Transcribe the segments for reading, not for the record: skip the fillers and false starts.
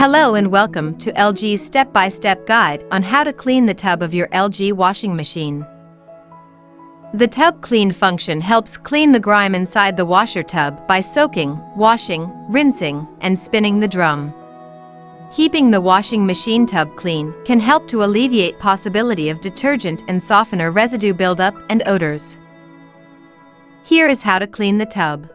Hello and welcome to LG's step-by-step guide on how to clean the tub of your LG washing machine. The Tub Clean function helps clean the grime inside the washer tub by soaking, washing, rinsing, and spinning the drum. Keeping the washing machine tub clean can help to alleviate possibility of detergent and softener residue buildup and odors. Here is how to clean the tub.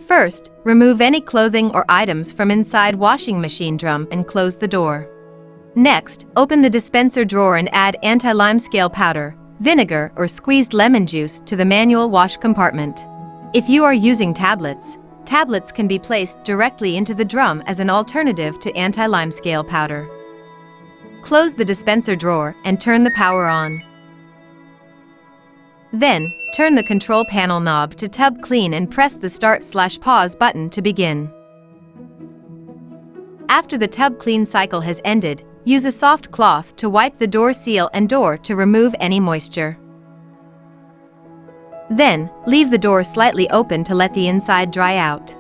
First, remove any clothing or items from inside washing machine drum and close the door. Next, open the dispenser drawer and add anti-limescale powder, vinegar or squeezed lemon juice to the manual wash compartment. If you are using tablets can be placed directly into the drum as an alternative to anti-limescale powder. Close the dispenser drawer and turn the power on. Then, turn the control panel knob to Tub Clean and press the Start/Pause button to begin. After the Tub Clean cycle has ended, use a soft cloth to wipe the door seal and door to remove any moisture. Then, leave the door slightly open to let the inside dry out.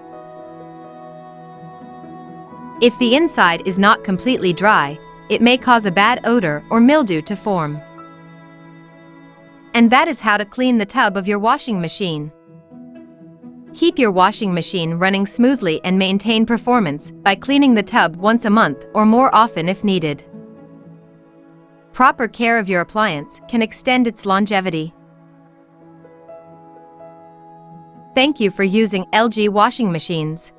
If the inside is not completely dry, it may cause a bad odor or mildew to form. And that is how to clean the tub of your washing machine. Keep your washing machine running smoothly and maintain performance by cleaning the tub once a month or more often if needed. Proper care of your appliance can extend its longevity. Thank you for using LG washing machines.